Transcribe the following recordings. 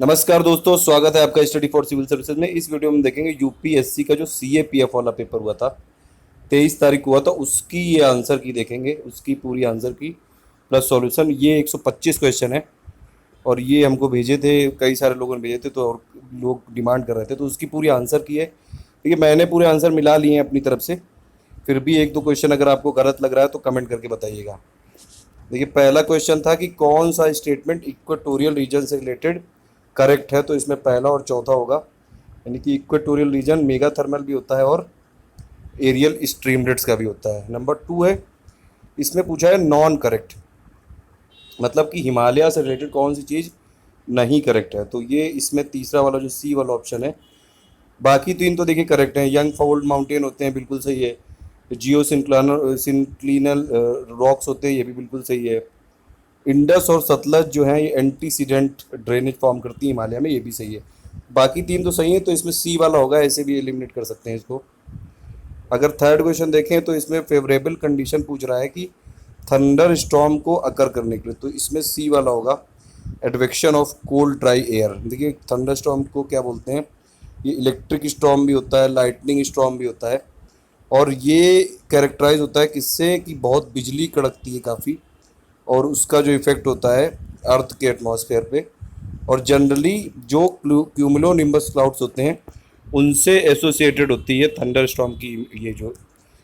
नमस्कार दोस्तों, स्वागत है आपका स्टडी फॉर सिविल सर्विसेज में। इस वीडियो में देखेंगे यूपीएससी का जो सीएपीएफ वाला पेपर हुआ था, 23 तारीख हुआ था, उसकी ये आंसर की देखेंगे, उसकी पूरी आंसर की प्लस सॉल्यूशन। ये 125 क्वेश्चन है और ये हमको भेजे थे, कई सारे लोगों ने भेजे थे, तो और लोग डिमांड कर रहे थे, तो उसकी पूरी आंसर की है। देखिए, मैंने पूरे आंसर मिला लिए हैं अपनी तरफ से। फिर भी एक दो क्वेश्चन अगर आपको गलत लग रहा है तो कमेंट करके बताइएगा। देखिए, पहला क्वेश्चन था कि कौन सा स्टेटमेंट इक्वेटोरियल रीजन से रिलेटेड करेक्ट है, तो इसमें पहला और चौथा होगा। यानी कि इक्वेटोरियल रीजन मेगा थर्मल भी होता है और एरियल स्ट्रीमलेट्स का भी होता है। नंबर 2 है, इसमें पूछा है नॉन करेक्ट, मतलब कि हिमालय से रिलेटेड कौन सी चीज़ नहीं करेक्ट है, तो ये इसमें तीसरा वाला जो सी वाला ऑप्शन है। बाकी तीन तो देखिए करेक्ट हैं। यंग फोल्ड माउंटेन होते हैं, बिल्कुल सही है। जियो सिंक्लिनल रॉक्स होते हैं, ये भी बिल्कुल सही है। इंडस और सतलज जो है ये एंटीसीडेंट ड्रेनेज फॉर्म करती है हिमालय में, ये भी सही है। बाकी तीन तो सही है, तो इसमें सी वाला होगा, ऐसे भी एलिमिनेट कर सकते हैं इसको। अगर थर्ड क्वेश्चन देखें तो इसमें फेवरेबल कंडीशन पूछ रहा है कि थंडर स्टॉर्म को अकर करने के लिए, तो इसमें सी वाला होगा, advection of cold dry air. देखिए, थंडर स्टॉर्म को क्या बोलते हैं, ये इलेक्ट्रिक स्टॉर्म भी होता है, लाइटनिंग स्टॉर्म भी होता है, और ये कैरेक्टराइज होता है किससे कि बहुत बिजली कड़कती है काफ़ी, और उसका जो इफेक्ट होता है अर्थ के एटमॉस्फेयर पे, और जनरली जो क्यूमुलोनिम्बस क्लाउड्स होते हैं उनसे एसोसिएटेड होती है थंडर स्टॉर्म की ये जो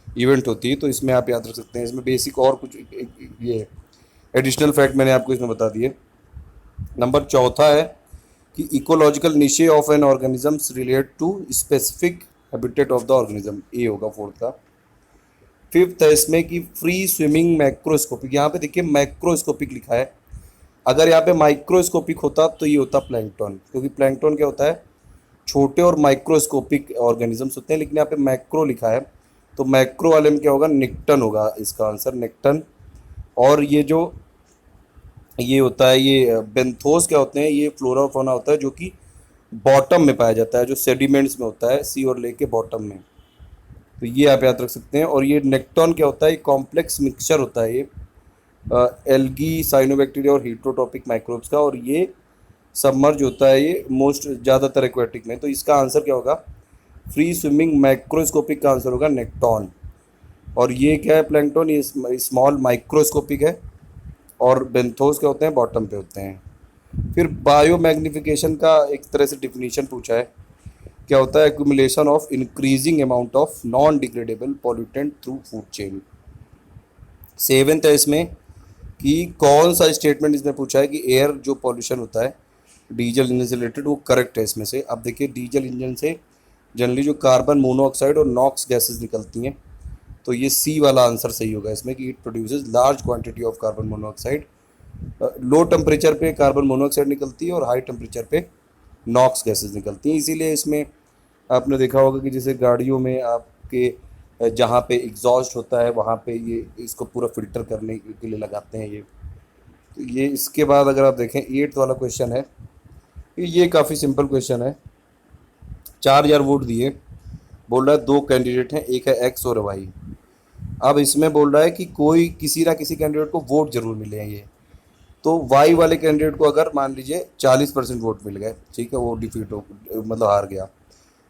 इवेंट होती है। तो इसमें आप याद रख सकते हैं। इसमें बेसिक और कुछ ये एडिशनल फैक्ट मैंने आपको इसमें बता दिए। नंबर चौथा है कि ecological niche of an organisms relate to specific habitat of the organism, ये होगा फोर्थ का। फिफ्थ है इसमें कि फ्री स्विमिंग मैक्रोस्कोपिक, यहाँ पे देखिए मैक्रोस्कोपिक लिखा है, अगर यहाँ पे माइक्रोस्कोपिक होता तो ये होता प्लैंकटन, क्योंकि प्लैंकटन क्या होता है, छोटे और माइक्रोस्कोपिक ऑर्गेनिजम्स होते हैं, लेकिन यहाँ पे मैक्रो लिखा है, तो मैक्रो वाले में क्या होगा, निक्टन होगा इसका आंसर, निक्टन। और ये जो ये होता है, ये बेंथोस क्या होते हैं, ये फ्लोरा और फौना होता है जो कि बॉटम में पाया जाता है, जो सेडिमेंट्स में होता है, सी और लेक के बॉटम में, तो ये आप याद रख सकते हैं। और ये नेक्टॉन क्या होता है, कॉम्प्लेक्स मिक्सचर होता है ये एल्गी, साइनोबैक्टीरिया और हीट्रोटॉपिक माइक्रोब्स का, और ये सबमर्ज होता है ये मोस्ट ज़्यादातर एक्वेटिक में। तो इसका आंसर क्या होगा, फ्री स्विमिंग माइक्रोस्कोपिक का आंसर होगा नेक्टॉन। और ये क्या है, प्लैंकटन, ये स्मॉल माइक्रोस्कोपिक है, और बेंथोस क्या होते हैं, बॉटम पे होते हैं। फिर बायो मैग्निफिकेशन का एक तरह से डिफिनीशन पूछा है, क्या होता है, accumulation of increasing amount of non degradable pollutant through food chain. Seventh है इसमें कि कौन सा स्टेटमेंट इसमें पूछा है कि एयर जो पॉल्यूशन होता है डीजल इंजन से रिलेटेड, वो करेक्ट है इसमें से। अब देखिए, डीजल इंजन से जनरली जो कार्बन मोनोऑक्साइड और नॉक्स गैसेस निकलती हैं, तो ये सी वाला आंसर सही होगा इसमें कि it produces large quantity of carbon monoxide. Low temperature पे कार्बन मोनोऑक्साइड निकलती है और हाई टेम्परेचर पे नॉक्स गैसेस निकलती हैं। इसीलिए इसमें आपने देखा होगा कि जैसे गाड़ियों में आपके जहाँ पे एग्जॉस्ट होता है वहाँ पे ये इसको पूरा फिल्टर करने के लिए लगाते हैं ये। तो ये इसके बाद अगर आप देखें, 8th वाला क्वेश्चन है, ये काफ़ी सिंपल क्वेश्चन है। 4000 वोट दिए, बोल रहा है 2 कैंडिडेट हैं, एक है एक्स और वाई। अब इसमें बोल रहा है कि कोई किसी ना किसी कैंडिडेट को वोट जरूर मिले हैं ये, तो वाई वाले कैंडिडेट को अगर मान लीजिए 40% वोट मिल गए, ठीक है, वो डिफीट हो मतलब हार गया।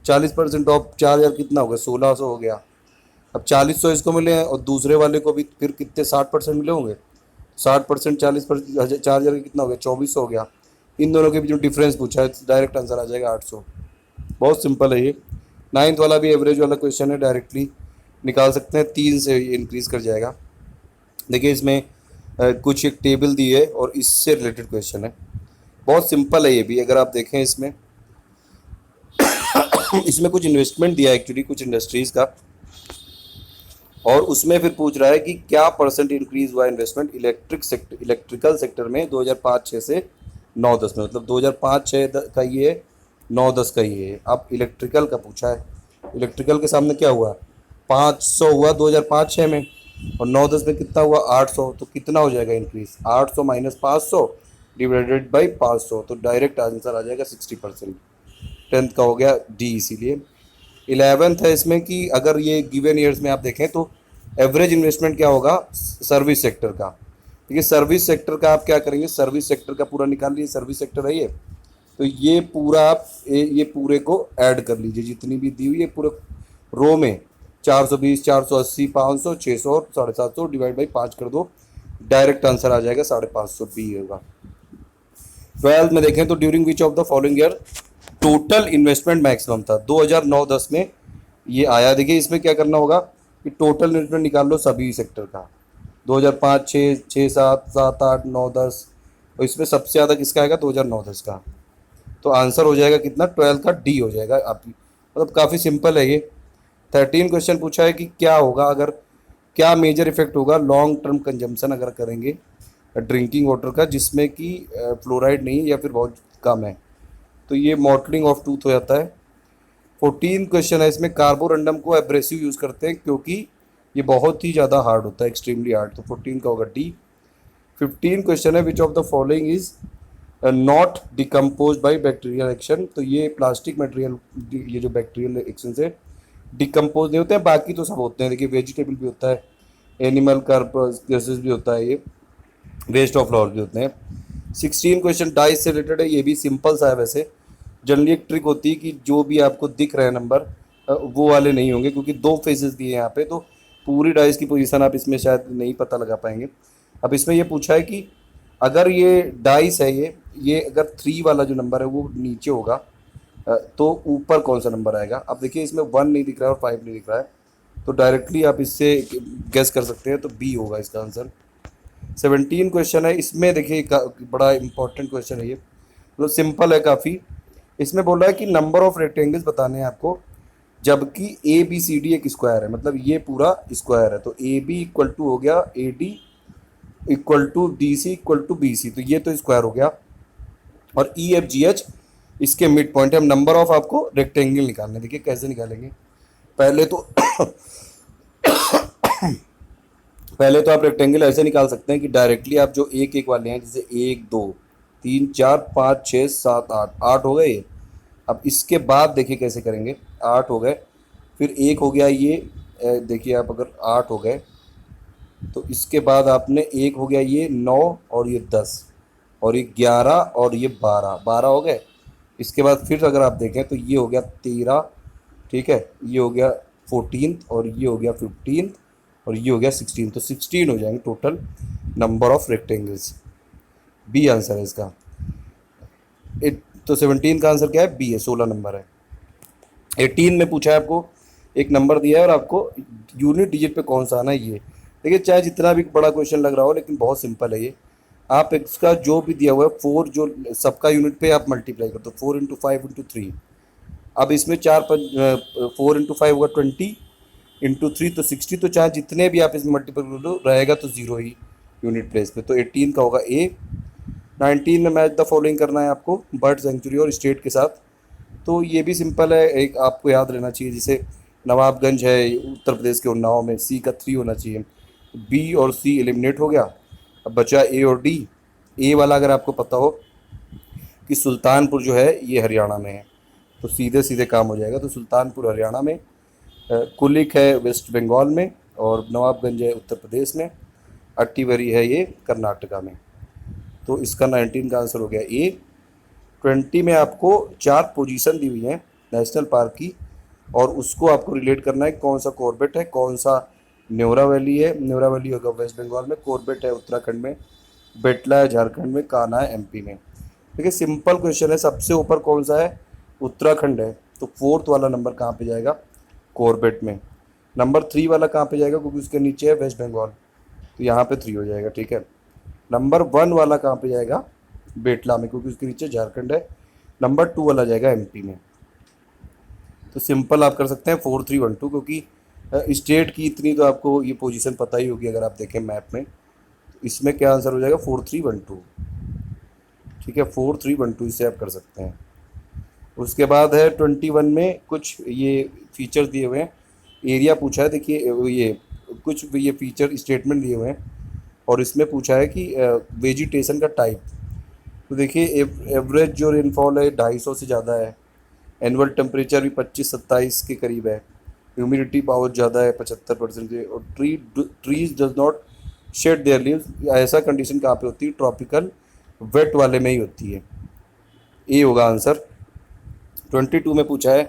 40% ऑफ 4000 कितना हो गया, 1600 हो गया। अब 4000 इसको मिले हैं और दूसरे वाले को भी फिर कितने 60% मिले होंगे, 60% 40%, 4000 का कितना हो गया, 2400 हो गया। इन दोनों के बीच में डिफरेंस पूछा है, डायरेक्ट आंसर आ जाएगा 800। बहुत सिंपल है ये। 9th वाला भी एवरेज वाला क्वेश्चन है, डायरेक्टली निकाल सकते हैं, 3 से इंक्रीज कर जाएगा। देखिए, इसमें कुछ एक टेबल दी है और इससे रिलेटेड क्वेश्चन है, बहुत सिंपल है ये भी। अगर आप देखें इसमें इसमें कुछ इन्वेस्टमेंट दिया है एक्चुअली, कुछ इंडस्ट्रीज़ का, और उसमें फिर पूछ रहा है कि क्या परसेंट इंक्रीज हुआ इन्वेस्टमेंट इलेक्ट्रिकल सेक्टर में 2005-06 से 9-10 में, मतलब 2005-06 का ये 9-10 का ये। अब इलेक्ट्रिकल का पूछा है, इलेक्ट्रिकल के सामने क्या हुआ, 500 हुआ 2005-06 में, और 9-10 में कितना हुआ, 800। तो कितना हो जाएगा इंक्रीज, 800 माइनस 500 डिवाइडेड बाई 500, तो डायरेक्ट आंसर आ जाएगा 60%। 10th का हो गया डी। इसीलिए 11th है इसमें कि अगर ये गिवन ईयर्स में आप देखें तो एवरेज इन्वेस्टमेंट क्या होगा सर्विस सेक्टर का। देखिए, सर्विस सेक्टर का आप क्या करेंगे, सर्विस सेक्टर का पूरा निकाल लीजिए, सर्विस सेक्टर है ये, तो ये पूरा आप ये पूरे को ऐड कर लीजिए, जितनी भी दी हुई है पूरे रो में 420, 480, 500, 600 और 750 डिवाइड बाई 5 कर दो, डायरेक्ट आंसर आ जाएगा 550 बी होगा। 12th में देखें तो during which of the following year total investment maximum था, 2009-10 में ये आया। देखिए इसमें क्या करना होगा कि टोटल इन्वेस्टमेंट निकाल लो सभी सेक्टर का, 2005, 6, 6, 7, 7, 8, 9, 10, और इसमें सबसे ज़्यादा किसका आएगा, 2009-10 का। तो आंसर हो जाएगा कितना, 12 का डी हो जाएगा। आप मतलब काफ़ी सिंपल है ये। 13 क्वेश्चन पूछा है कि क्या होगा अगर, क्या मेजर इफेक्ट होगा लॉन्ग टर्म कंजम्पशन अगर करेंगे ड्रिंकिंग वाटर का जिसमें कि फ्लोराइड नहीं है या फिर बहुत कम है, तो ये मॉटलिंग ऑफ टूथ हो जाता है। 14 क्वेश्चन है, इसमें कार्बोरंडम को एब्रेसिव यूज़ करते हैं क्योंकि ये बहुत ही ज़्यादा हार्ड होता है, एक्सट्रीमली हार्ड, तो 14 का होगा डी। 15 क्वेश्चन है, विच of the following is not decompose by bacterial action, तो ये प्लास्टिक मटेरियल, ये जो बैक्टीरियल एक्शन से डिकम्पोज नहीं होते हैं, बाकी तो सब होते हैं। देखिए वेजिटेबल भी होता है, एनिमल कार्बोहाइड्रेट्स भी होता है, ये वेस्ट ऑफ फ्लावर भी होते हैं। 16 क्वेश्चन डाइस से रिलेटेड है, ये भी सिंपल सा है। वैसे जनरली एक ट्रिक होती है कि जो भी आपको दिख रहे हैं नंबर वो वाले नहीं होंगे, क्योंकि दो फेजेस दिए हैं यहाँ पे, तो पूरी डाइस की पोजीशन आप इसमें शायद नहीं पता लगा पाएंगे। अब इसमें ये पूछा है कि अगर ये डाइस है, ये अगर 3 वाला जो नंबर है वो नीचे होगा तो ऊपर कौन सा नंबर आएगा। अब देखिए इसमें 1 नहीं दिख रहा है और 5 नहीं दिख रहा है, तो डायरेक्टली आप इससे गेस कर सकते हैं, तो बी होगा इसका आंसर। 17 क्वेश्चन है, इसमें देखिए बड़ा इंपॉर्टेंट क्वेश्चन है ये, मतलब सिंपल है काफ़ी। इसमें बोल रहा है कि नंबर ऑफ रेक्टेंगल्स बताने हैं आपको, जबकि ए बी सी डी एक स्क्वायर है, मतलब ये पूरा स्क्वायर है, तो ए बी इक्वल टू हो गया A D equal to D C equal to B C, तो ये तो स्क्वायर हो गया, और ई एफ जी एच इसके मिड पॉइंट है। हम नंबर ऑफ आपको रेक्टेंगल निकालने, देखिए कैसे निकालेंगे। पहले तो पहले तो आप रेक्टेंगल ऐसे निकाल सकते हैं कि डायरेक्टली आप जो एक एक वाले हैं, जैसे 1, 2, 3, 4, 5, 6, 7, 8, 8 हो गए ये। अब इसके बाद देखिए कैसे करेंगे, 8 हो गए, फिर एक हो गया ये, देखिए आप अगर 8 हो गए तो इसके बाद आपने एक हो गया ये 9 और ये 10 और ये 11 और ये 12 हो गए। इसके बाद फिर अगर आप देखें तो ये हो गया 13, ठीक है, ये हो गया 14 और ये हो गया 15 और ये हो गया 16, तो 16 हो जाएंगे total number of rectangles. B answer है इसका। तो 17 का आंसर क्या है, बी है, 16 नंबर है। 18 में पूछा है आपको, एक नंबर दिया है और आपको यूनिट डिजिट पे कौन सा आना है ये। देखिए चाहे जितना भी बड़ा क्वेश्चन लग रहा हो, लेकिन बहुत सिंपल है ये। आप इसका जो भी दिया हुआ है 4, जो सबका यूनिट पे आप मल्टीप्लाई कर दो, 4 × 5 × 3। अब इसमें 4 × 5 होगा 20 × 3 तो 60, तो चाहे जितने भी आप इसमें मल्टीप्लाई कर दो रहेगा तो 0 ही यूनिट प्लेस पे, तो 18 का होगा ए। 19 में मैच द फॉलोइंग करना है आपको बर्ड सेंचुरी और स्टेट के साथ, तो ये भी सिंपल है, एक आपको याद रहना चाहिए, जैसे नवाबगंज है उत्तर प्रदेश के उन्नाव में, सी का 3 होना चाहिए, बी और सी एलिमिनेट हो गया। अब बचा ए और डी। ए वाला अगर आपको पता हो कि सुल्तानपुर जो है ये हरियाणा में है, तो सीधे सीधे काम हो जाएगा, तो सुल्तानपुर हरियाणा में, कुलिक है वेस्ट बंगाल में, और नवाबगंज है उत्तर प्रदेश में, अट्टीवरी है ये कर्नाटका में, तो इसका 19 का आंसर हो गया ए। 20 में आपको 4 पोजीशन दी हुई हैं नेशनल पार्क की, और उसको आपको रिलेट करना है कौन सा कॉर्बेट है, कौन सा न्योरा वैली है। न्योरा वैली होगा वेस्ट बंगाल में, कॉर्बेट है उत्तराखंड में, बेटला है झारखंड में, कान्हा है एमपी में। देखिए सिंपल क्वेश्चन है, सबसे ऊपर कौन सा है, उत्तराखंड है, तो 4th वाला नंबर कहाँ पे जाएगा, कॉर्बेट में। नंबर 3 वाला कहाँ पे जाएगा, क्योंकि उसके नीचे है वेस्ट बंगाल, तो यहाँ पे 3 हो जाएगा, ठीक है। नंबर 1 वाला कहाँ पे जाएगा, बेटला में, क्योंकि उसके नीचे झारखंड है। नंबर 2 वाला जाएगा एमपी में। तो सिंपल आप कर सकते हैं 4, 3, 1, 2, क्योंकि स्टेट की इतनी तो आपको ये पोजीशन पता ही होगी अगर आप देखें मैप में, तो इसमें क्या आंसर हो जाएगा 4, 3, 1, 2, ठीक है, 4, 3, 1, 2 इसे आप कर सकते हैं। उसके बाद है 21 में कुछ ये फीचर्स दिए हुए हैं, एरिया पूछा है, देखिए ये कुछ ये फीचर स्टेटमेंट दिए हुए हैं, और इसमें पूछा है कि वेजिटेशन का टाइप, तो देखिए एवरेज जो रेनफॉल है 250 से ज़्यादा है, एनुअल टेम्परेचर भी 25-27 के करीब है, ह्यूमिडिटी बहुत ज़्यादा है 75% से, और trees does not shade there leaves. ऐसा कंडीशन कहाँ पे होती है, ट्रॉपिकल वेट वाले में ही होती है। ए होगा आंसर। 22 में पूछा है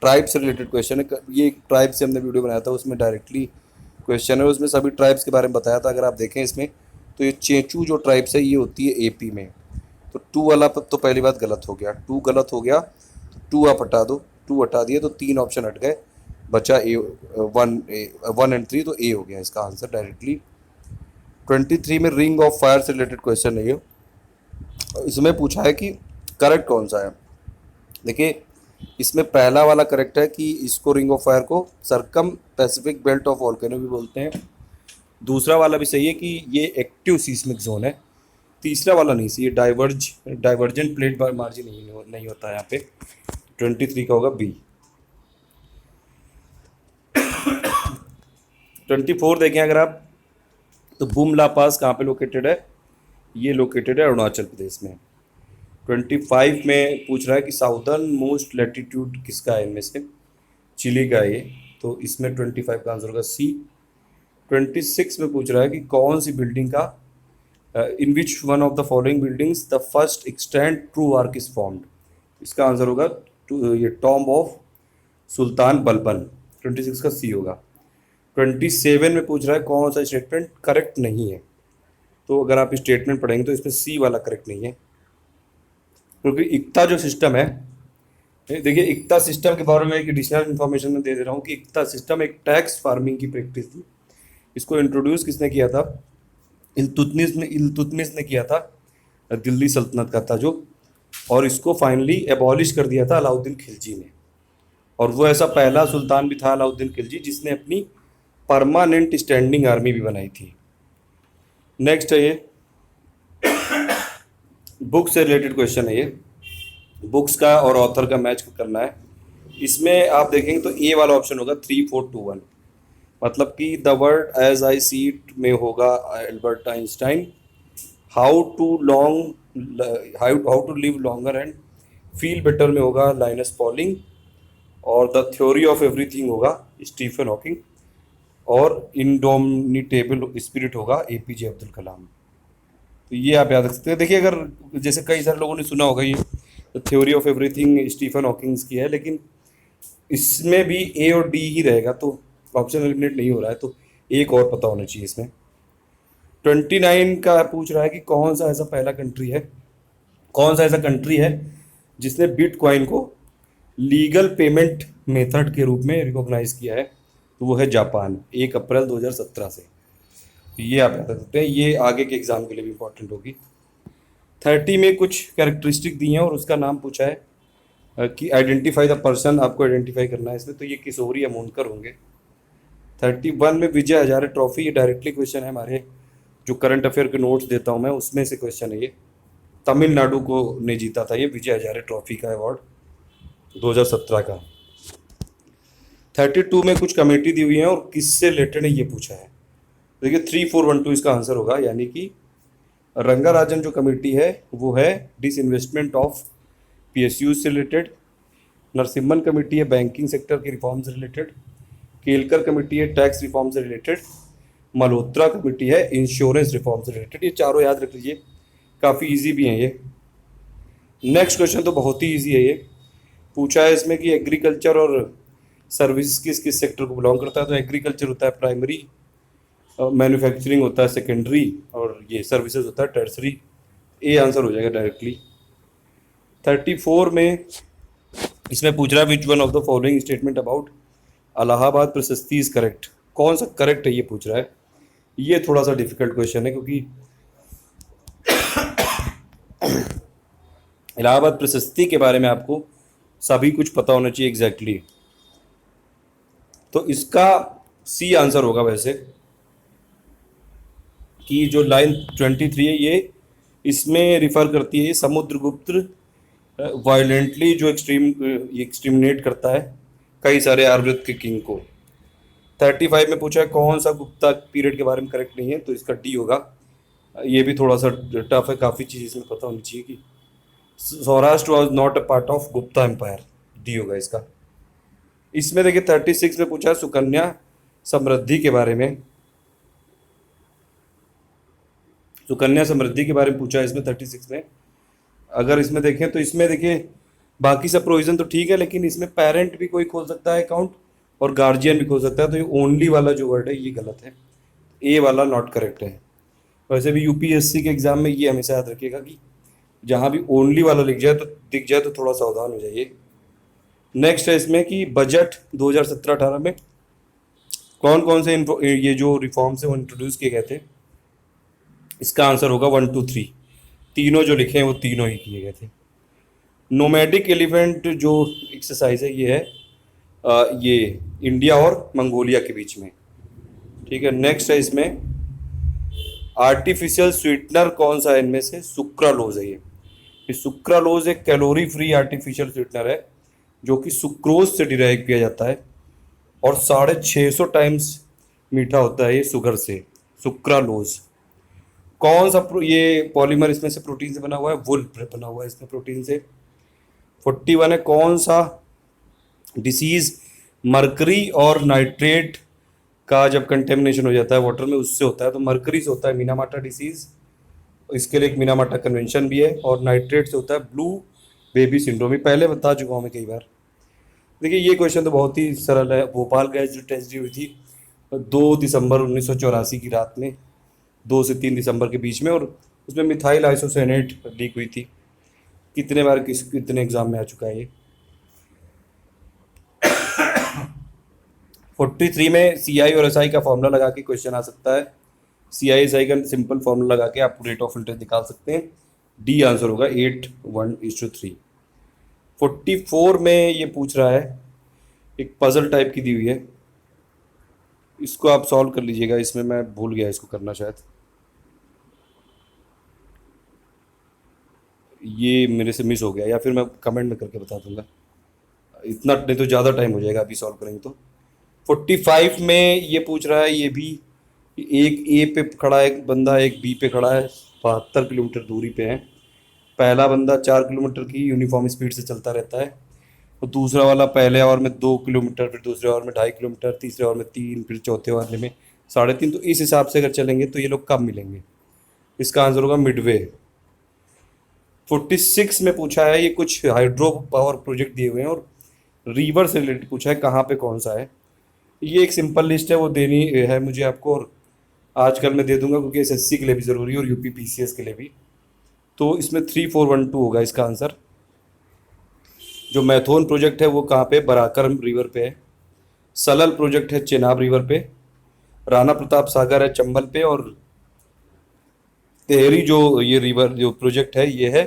ट्राइब से रिलेटेड क्वेश्चन है। ये ट्राइब से हमने वीडियो बनाया था, उसमें डायरेक्टली क्वेश्चन है, उसमें सभी ट्राइब्स के बारे में बताया था। अगर आप देखें इसमें तो ये चेंचू जो ट्राइब्स है ये होती है एपी में। तो टू वाला तो पहली बात गलत हो गया, टू गलत हो गया, तो टू आप हटा दो, टू हटा दिए तो 3 ऑप्शन हट गए, बचा ए, 1 एंड 3, तो ए हो गया इसका आंसर डायरेक्टली। 23 में रिंग ऑफ फायर से रिलेटेड क्वेश्चन है ये। इसमें पूछा है कि करेक्ट कौन सा है। देखिए इसमें पहला वाला करेक्ट है कि इसको रिंग ऑफ फायर को सरकम पैसिफिक बेल्ट ऑफ वॉल्केनो भी बोलते हैं। दूसरा वाला भी सही है कि ये एक्टिव सीस्मिक जोन है। तीसरा वाला नहीं सही, ये डाइवर्जेंट प्लेट मार्जिन नहीं होता है यहाँ पे। 23 का होगा बी। 24 देखें अगर आप, तो बुमला पास कहाँ पे लोकेटेड है, ये लोकेटेड है अरुणाचल प्रदेश में। 25 में पूछ रहा है कि साउदर्न मोस्ट लैटिट्यूड किसका है इनमें से, चिली का है ये, तो इसमें 25 का आंसर होगा सी। 26 में पूछ रहा है कि कौन सी बिल्डिंग का in which one of the following buildings the first extend true arch is formed, इसका आंसर होगा ये टॉम्ब ऑफ सुल्तान बलबन। 26 का सी होगा। 27 में पूछ रहा है कौन सा स्टेटमेंट करेक्ट नहीं है, तो अगर आप स्टेटमेंट पढ़ेंगे तो इसमें सी वाला करेक्ट नहीं है, क्योंकि इक्ता जो सिस्टम है, देखिए इक्ता सिस्टम के बारे में एक एडिशनल इन्फॉर्मेशन में दे रहा हूँ कि इक्ता सिस्टम एक टैक्स फार्मिंग की प्रैक्टिस थी। इसको इंट्रोड्यूस किसने किया था, इल्तुतमिश ने किया था, दिल्ली सल्तनत का था जो, और इसको फाइनली एबॉलिश कर दिया था अलाउद्दीन खिलजी ने। और वो ऐसा पहला सुल्तान भी था अलाउद्दीन खिलजी जिसने अपनी परमानेंट स्टैंडिंग आर्मी भी बनाई थी। नेक्स्ट है ये बुक से रिलेटेड क्वेश्चन है ये, बुक्स का और ऑथर का मैच करना है। इसमें आप देखेंगे तो ए वाला ऑप्शन होगा 3421, मतलब कि the world as I see it में होगा Albert Einstein, how to live longer and feel better में होगा लाइनस पॉलिंग, और द थ्योरी ऑफ एवरीथिंग होगा स्टीफन हॉकिंग, और इंडोमिटेबल स्पिरिट होगा एपीजे अब्दुल कलाम। तो ये आप याद रख सकते हैं। देखिए अगर जैसे कई सारे लोगों ने सुना होगा ये theory of everything Stephen Hawking's की है, लेकिन इसमें भी ए और डी ही रहेगा, तो ऑप्शन एलिमिनेट नहीं हो रहा है, तो एक और पता होना चाहिए इसमें। 29 का पूछ रहा है कि कौन सा ऐसा कंट्री है जिसने बिटकॉइन को लीगल पेमेंट मेथड के रूप में रिकॉग्नाइज किया है, तो वो है जापान, 1 अप्रैल 2017 से। ये आप याद रख सकते हैं, ये आगे के एग्जाम के लिए भी इंपॉर्टेंट होगी। 30 में कुछ कैरेक्टरिस्टिक दी हैं और उसका नाम पूछा है कि आइडेंटिफाई द पर्सन, आपको आइडेंटिफाई करना है इसमें, तो ये किशोरी या मुनकर होंगे। 31 में विजय हजारे ट्रॉफी, ये डायरेक्टली क्वेश्चन है हमारे जो करंट अफेयर के नोट्स देता हूँ मैं, उसमें से क्वेश्चन है ये। तमिलनाडु को ने जीता था ये विजय हजारे ट्रॉफी का अवार्ड 2017 का। 32 में कुछ कमेटी दी हुई है और किससे रिलेटेड है ये पूछा है। देखिए 3412 इसका आंसर होगा, यानी कि रंगाराजन जो कमेटी है वो है डिसइन्वेस्टमेंट ऑफ पीएसयू से रिलेटेड, नरसिम्हन कमेटी है बैंकिंग सेक्टर के रिफॉर्म से रिलेटेड, केलकर कमेटी है टैक्स रिफॉर्म से रिलेटेड, मल्होत्रा कमेटी है इंश्योरेंस रिफॉर्म से रिलेटेड। ये चारों याद रख लीजिए, काफ़ी इजी भी हैं ये। नेक्स्ट क्वेश्चन तो बहुत ही इजी है ये, पूछा है इसमें कि एग्रीकल्चर और सर्विस किस सेक्टर को बिलोंग करता है, तो एग्रीकल्चर होता है प्राइमरी, मैन्युफैक्चरिंग होता है सेकेंडरी, और ये सर्विसेज होता है टर्सरी। ए आंसर हो जाएगा डायरेक्टली। 34 में इसमें पूछ रहा है विच one of the following statement about Allahabad प्रशस्ति इज करेक्ट, कौन सा करेक्ट है ये पूछ रहा है। ये थोड़ा सा डिफिकल्ट क्वेश्चन है क्योंकि इलाहाबाद प्रशस्ति के बारे में आपको सभी कुछ पता होना चाहिए एग्जैक्टली, तो इसका सी आंसर होगा वैसे, कि जो लाइन 23 है ये इसमें रिफर करती है समुद्रगुप्त वायलेंटली जो एक्सट्रीमिनेट करता है कई सारे आयुर्वेद के किंग को। 35 में पूछा है कौन सा गुप्ता पीरियड के बारे में करेक्ट नहीं है, तो इसका डी होगा। ये भी थोड़ा सा टफ है, काफ़ी चीज़ इसमें पता होनी चाहिए कि Saurashtra was not a part of Gupta empire, D होगा इसका। इसमें देखिए 36 में पूछा है सुकन्या समृद्धि के बारे में, सुकन्या समृद्धि के बारे में पूछा है इसमें 36 में, अगर इसमें देखें तो इसमें देखिए बाकी सब प्रोविजन तो ठीक है, लेकिन इसमें पेरेंट भी कोई खोल सकता है अकाउंट और गार्जियन भी खोल सकता है, तो ये ओनली वाला जो वर्ड है ये गलत है, ए वाला नॉट करेक्ट है। वैसे भी यूपीएससी के एग्जाम में ये हमेशा याद रखिएगा कि जहाँ भी ओनली वाला लिख जाए तो दिख जाए तो थोड़ा सावधान हो जाइए। नेक्स्ट है इसमें कि बजट 2017-18 में कौन कौन से ये जो रिफॉर्म्स है वो इंट्रोड्यूस किए गए थे। इसका आंसर होगा 1 2 3, तीनों जो लिखे हैं वो तीनों ही किए गए थे। नोमैडिक एलिफेंट जो एक्सरसाइज है ये है ये इंडिया और मंगोलिया के बीच में, ठीक है। नेक्स्ट है इसमें आर्टिफिशियल स्वीटनर कौन सा है इनमें से, सुक्रालोज है ये सुक्रालोज एक कैलोरी फ्री आर्टिफिशियल स्वीटनर है जो कि सुक्रोज से डिराइव किया जाता है और 650 टाइम्स मीठा होता है ये शुगर से, सुक्रालोज। कौन सा ये पॉलीमर इसमें से प्रोटीन से बना हुआ है, वुल बना हुआ है इसमें प्रोटीन से। 41 है कौन सा डिसीज मरकरी और नाइट्रेट का जब कंटेमिनेशन हो जाता है वाटर में उससे होता है, तो मरकरी से होता है मिनामाटा डिसीज, इसके लिए एक मिनामाटा कन्वेंशन भी है, और नाइट्रेट से होता है ब्लू बेबी सिंड्रोम, पहले बता चुका हूँ मैं कई बार। देखिए ये क्वेश्चन तो बहुत ही सरल है। भोपाल गैस जो टेस्ट हुई थी 2 दिसंबर 1984 की रात में, 2 से 3 दिसंबर के बीच में, और उसमें मिथाइल आइसोसेनेट लीक हुई थी। कितने बार कितने एग्जाम में आ चुका है ये। 43 में सी आई और एस आई का फॉर्मूला लगा के क्वेश्चन आ सकता है। सी आई एस आई का सिंपल फॉर्मूला लगा के आप रेट ऑफ इंटरेस्ट निकाल सकते हैं। डी आंसर होगा 8:1:3। 44 में ये पूछ रहा है, एक पजल टाइप की दी हुई है, इसको आप सॉल्व कर लीजिएगा। इसमें मैं भूल गया इसको करना, शायद ये मेरे से मिस हो गया, या फिर मैं कमेंट में करके बता दूंगा, इतना नहीं तो ज़्यादा टाइम हो जाएगा अभी सॉल्व करेंगे तो। 45 में ये पूछ रहा है, ये भी एक ए पे खड़ा है एक बंदा, एक बी पे खड़ा है, 72 किलोमीटर दूरी पे है। पहला बंदा 4 किलोमीटर की यूनिफॉर्म स्पीड से चलता रहता है, और दूसरा वाला पहले आवर में 2 किलोमीटर, फिर दूसरे आवर में 2.5 किलोमीटर, तीसरे आवर में 3, फिर चौथे वाले में 3.5। तो इस हिसाब से अगर चलेंगे तो ये लोग कब मिलेंगे, इसका आंसर होगा मिडवे। 46 में पूछा है, ये कुछ हाइड्रो पावर प्रोजेक्ट दिए हुए हैं और रिवर से रिलेटेड पूछा है, कहाँ पे कौन सा है। ये एक सिंपल लिस्ट है, वो देनी है मुझे आपको, और आजकल मैं दे दूंगा क्योंकि एसएससी के लिए भी ज़रूरी है और यूपी पीसीएस के लिए भी। तो इसमें 3412 होगा इसका आंसर। जो मैथोन प्रोजेक्ट है वो कहाँ पे, बराकर रिवर पे है। सलल प्रोजेक्ट है चेनाब रिवर पे। राणा प्रताप सागर है चंबल पे, और तेहरी जो ये रिवर जो प्रोजेक्ट है ये है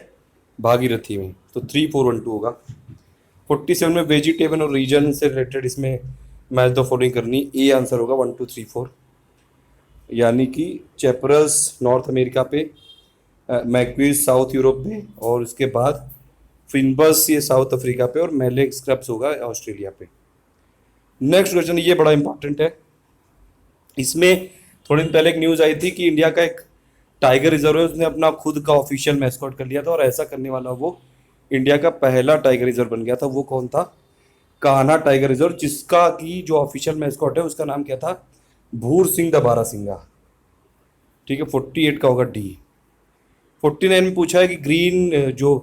भागीरथी में। तो 3412 होगा। 47 में वेजिटेबल और रीजन से रिलेटेड इसमें मैच द फॉलोइंग करनी, ए आंसर होगा 1 2 3 4, यानी कि चैपरल्स नॉर्थ अमेरिका पे, मैक्वीज साउथ यूरोप में, और उसके बाद फिनबस ये साउथ अफ्रीका पे, और मेले स्क्रब्स होगा ऑस्ट्रेलिया पे। नेक्स्ट क्वेश्चन ये बड़ा इंपॉर्टेंट है। इसमें थोड़े दिन पहले एक न्यूज़ आई थी कि इंडिया का एक टाइगर रिजर्व है, उसने अपना खुद का ऑफिशियल मैस्कॉट कर लिया था, और ऐसा करने वाला वो इंडिया का पहला टाइगर रिजर्व बन गया था। वो कौन था, कान्हा टाइगर रिजर्व, जिसका की जो ऑफिशियल मैस्कॉट है उसका नाम क्या था, भूर सिंह द बारासिंगा, ठीक है। 48 का होगा डी। 49 में पूछा है कि ग्रीन जो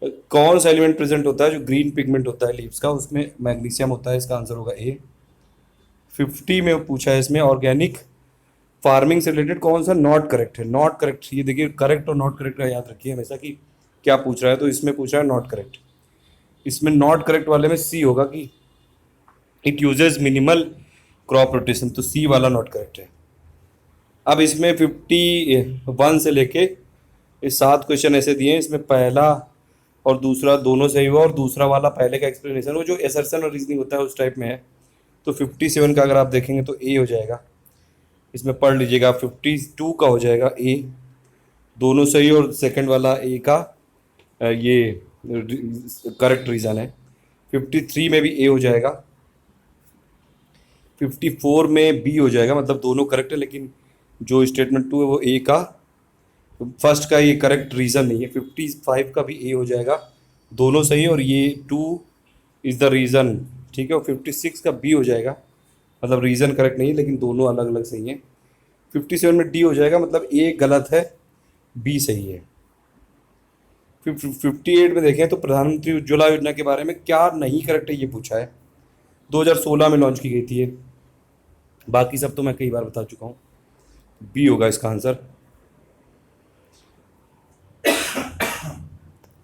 कौन सा एलिमेंट प्रेजेंट होता है जो ग्रीन पिगमेंट होता है लीव्स का, उसमें मैग्नीशियम होता है, इसका आंसर होगा ए। 50 में पूछा है इसमें ऑर्गेनिक फार्मिंग से रिलेटेड कौन सा नॉट करेक्ट है। नॉट करेक्ट, ये देखिए करेक्ट और नॉट करेक्ट का याद रखिए हमेशा कि क्या पूछ रहा है। तो इसमें पूछा है नॉट करेक्ट, इसमें नॉट करेक्ट वाले में सी होगा कि it uses minimal crop rotation, तो सी वाला नॉट करेक्ट है। अब इसमें 51 से लेके ये 7 क्वेश्चन ऐसे दिए हैं, इसमें पहला और दूसरा दोनों सही हुआ, और दूसरा वाला पहले का एक्सप्लेनेशन वो जो एसर्शन और रीजनिंग होता है उस टाइप में है। तो 57 का अगर आप देखेंगे तो ए हो जाएगा, इसमें पढ़ लीजिएगा। 52 का हो जाएगा ए, दोनों सही, और सेकंड वाला ए का ये करेक्ट रीज़न है। 53 में भी ए हो जाएगा। 54 में बी हो जाएगा, मतलब दोनों करेक्ट है, लेकिन जो स्टेटमेंट 2 है वो ए का फर्स्ट का ये करेक्ट रीज़न नहीं है। 55 का भी ए हो जाएगा, दोनों सही है, और ये 2 इज़ द रीज़न, ठीक है। और 56 का बी हो जाएगा, मतलब रीज़न करेक्ट नहीं है लेकिन दोनों अलग अलग सही हैं। 57 में डी हो जाएगा, मतलब ए गलत है बी सही है। फिर 58 में देखें तो प्रधानमंत्री उज्ज्वला योजना के बारे में क्या नहीं करेक्ट है ये पूछा है। 2016 में लॉन्च की गई थी ये, बाकी सब तो मैं कई बार बता चुका हूँ। बी होगा इसका आंसर।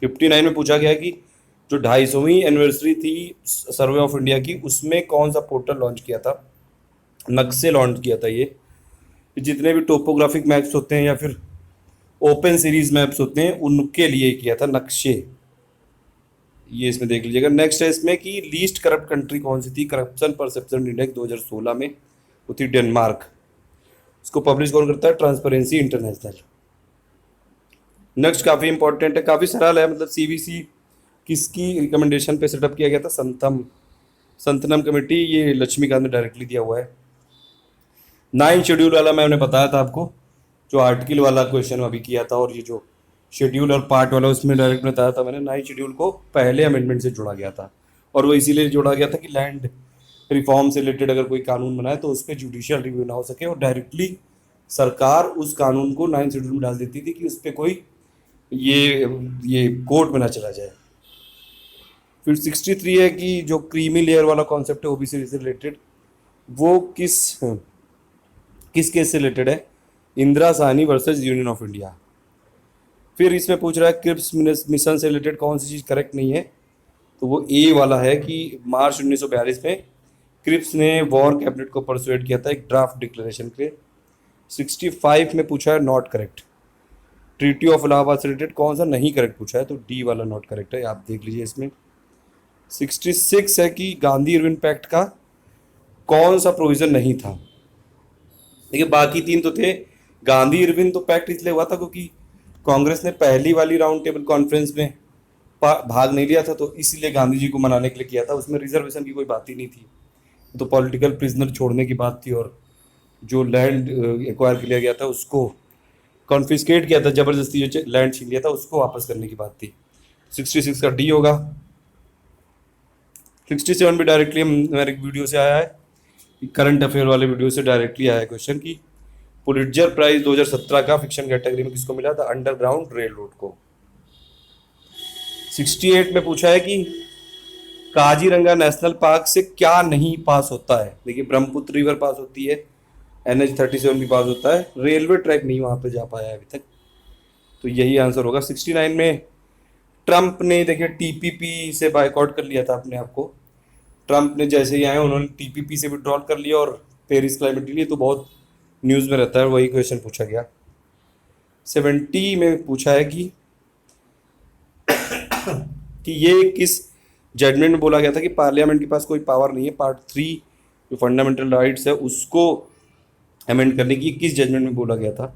59 में पूछा गया है कि जो 250वीं एनिवर्सरी थी सर्वे ऑफ इंडिया की, उसमें कौन सा पोर्टल लॉन्च किया था? नक्शे लॉन्च किया था ये। जितने भी टोपोग्राफिक मैप्स होते हैं या फिर ओपन सीरीज मैप्स होते हैं उनके लिए किया था नक्शे। ये इसमें देख लीजिएगा। नेक्स्ट है इसमें कि लीस्ट करप्ट कंट्री कौन सी थी? करप्शन परसेप्शन इंडेक्स 2016 में वो थी डेनमार्क। इसको पब्लिश कौन करता है? Transparency international. नेक्स्ट काफ़ी इंपॉर्टेंट है, काफ़ी सरल है, मतलब सीवीसी किसकी रिकमेंडेशन पे सेटअप किया गया था? संतनम कमेटी। ये लक्ष्मीकांत ने डायरेक्टली दिया हुआ है। 9 शेड्यूल वाला मैंने बताया था आपको, जो आर्टिकल वाला क्वेश्चन अभी किया था, और ये जो शेड्यूल और पार्ट वाला उसमें डायरेक्ट बताया था मैंने। 9 शेड्यूल को पहले अमेंडमेंट से जोड़ा गया था, और वो इसीलिए जोड़ा गया था कि लैंड रिफॉर्म से रिलेटेड अगर कोई कानून बनाए तो उस पर जुडिशियल रिव्यू ना हो सके, और डायरेक्टली सरकार उस कानून को 9 शेड्यूल में डाल देती थी कि उस पर कोई ये कोर्ट में ना चला जाए। फिर 63 है कि जो क्रीमी लेयर वाला कॉन्सेप्ट है ओबीसी से रिलेटेड, वो किस केस से रिलेटेड है? Indira Sahni versus union of India. फिर इसमें पूछ रहा है क्रिप्स मिशन से रिलेटेड कौन सी चीज़ करेक्ट नहीं है? तो वो ए वाला है कि मार्च 1942 में क्रिप्स ने वॉर कैबिनेट को परसुएट किया था एक ड्राफ्ट डिक्लेरेशन के लिए। 65 में पूछा है not correct. Treaty of Allahabad से रिलेटेड कौन सा नहीं करेक्ट पूछा है? तो डी वाला नॉट करेक्ट है, आप देख लीजिए इसमें। 66 है कि गांधी इरविन पैक्ट का कौन सा प्रोविजन नहीं था? देखिए बाकी 3 तो थे। गांधी इरविन तो पैक्ट इसलिए हुआ था क्योंकि कांग्रेस ने पहली वाली राउंड टेबल कॉन्फ्रेंस में भाग नहीं लिया था, तो इसलिए गांधी जी को मनाने के लिए किया था। उसमें रिजर्वेशन की कोई बात ही नहीं थी, तो पॉलिटिकल प्रिजनर छोड़ने की बात थी, और जो लैंड एक्वायर किया गया था उसको कॉन्फिस्केट किया था, जबरदस्ती जो लैंड छीन लिया था उसको वापस करने की बात थी। 66 का डी होगा। 67 भी डायरेक्टली मेरे वीडियो से आया है, करंट अफेयर वाले वीडियो से डायरेक्टली आया है क्वेश्चन कि पुलिट्जर प्राइज 2017 का फिक्शन कैटेगरी में किसको मिला था? अंडरग्राउंड रेल रोड को। 68 में पूछा है कि काजीरंगा नेशनल पार्क से क्या नहीं पास होता है? देखिए ब्रह्मपुत्र रिवर पास होती है, NH-37 भी पास होता है, रेलवे ट्रैक नहीं वहाँ पे जा पाया है अभी तक, तो यही आंसर होगा। 69 में ट्रंप ने देखिए TPP से बायकॉट कर लिया था अपने आप को। ट्रंप ने जैसे ही आए उन्होंने TPP से विड्रॉल कर लिया और पेरिस क्लाइमेट के लिए, तो बहुत न्यूज़ में रहता है, वही क्वेश्चन पूछा गया। 70 में पूछा है कि ये किस जजमेंट में बोला गया था कि पार्लियामेंट के पास कोई पावर नहीं है पार्ट 3 जो फंडामेंटल राइट्स है उसको अमेंड करने की, किस जजमेंट में बोला गया था?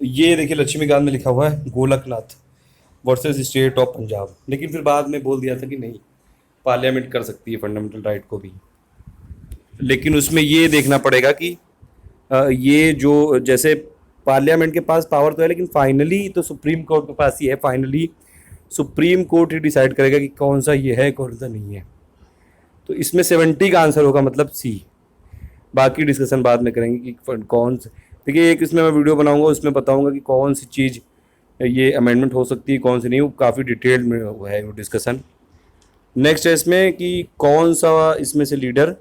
ये देखिए लक्ष्मीकांत में लिखा हुआ है Golaknath versus state of Punjab, लेकिन फिर बाद में बोल दिया था कि नहीं पार्लियामेंट कर सकती है फंडामेंटल राइट को भी। लेकिन उसमें ये देखना पड़ेगा कि ये जो जैसे पार्लियामेंट के पास पावर तो है, लेकिन फाइनली तो सुप्रीम कोर्ट के पास ही है। फाइनली सुप्रीम कोर्ट ही डिसाइड करेगा कि कौन सा ये है कौन सा नहीं है। तो इसमें 70 का आंसर होगा, मतलब सी। बाकी डिस्कशन बाद में करेंगे कि कौन से, देखिए एक इसमें मैं वीडियो बनाऊंगा उसमें बताऊंगा कि कौन सी चीज़ ये अमेंडमेंट हो सकती है कौन सी नहीं, वो काफ़ी डिटेल में है वो डिस्कशन। नेक्स्ट है इसमें कि कौन सा इसमें से लीडर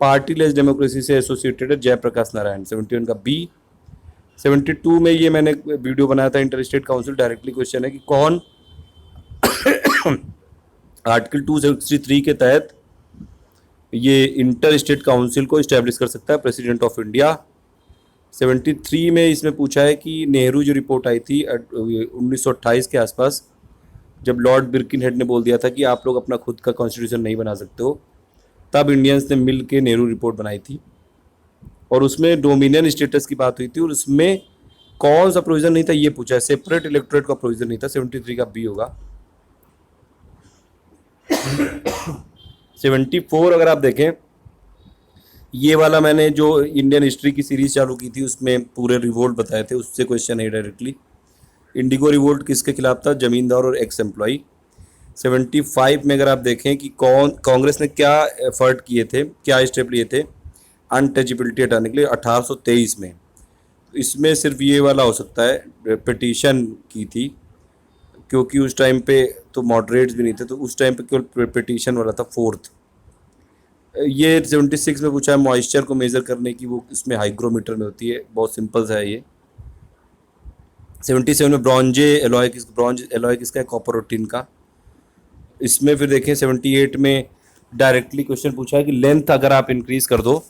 पार्टी लेस डेमोक्रेसी से एसोसिएटेड है? जयप्रकाश नारायण। 71 का बी। 72 में ये मैंने वीडियो बनाया था inter state council, directly question है कि कौन आर्टिकल 263 के तहत ये इंटर स्टेट काउंसिल को इस्टेब्लिश कर सकता है? President of India. 73 में इसमें पूछा है कि नेहरू जो रिपोर्ट आई थी 1928 के आसपास, जब लॉर्ड बिर्किनहेड ने बोल दिया था कि आप लोग अपना खुद का कॉन्स्टिट्यूशन नहीं बना सकते हो, तब इंडियंस ने मिल के नेहरू रिपोर्ट बनाई थी, और उसमें डोमिनियन स्टेटस की बात हुई थी, और उसमें कौन सा प्रोविजन नहीं था ये पूछा है? सेपरेट इलेक्टोरेट का प्रोविजन नहीं था। 73 का बी होगा। 74 अगर आप देखें, ये वाला मैंने जो इंडियन हिस्ट्री की सीरीज चालू की थी उसमें पूरे रिवोल्ट बताए थे, उससे क्वेश्चन है डायरेक्टली। इंडिगो रिवोल्ट किसके खिलाफ था? जमींदार और एक्स एम्प्लॉय। 75 में अगर आप देखें कि कांग्रेस ने क्या एफर्ट किए थे, क्या स्टेप लिए थे अनटचेबिलिटी हटाने के लिए 1823 में, इसमें सिर्फ ये वाला हो सकता है, पिटीशन की थी क्योंकि उस टाइम पे तो मॉडरेट्स भी नहीं थे, तो उस टाइम पे केवल पिटिशन वाला था फोर्थ। ये 76 में पूछा है मॉइस्चर को मेजर करने की, वो इसमें हाइग्रोमीटर में होती है, बहुत सिंपल सा है ये। 77 में ब्रॉन्ज एलॉय किसका है, कॉपर और टिन का। इसमें फिर देखें 78 में डायरेक्टली क्वेश्चन पूछा है कि लेंथ अगर आप इंक्रीज कर दो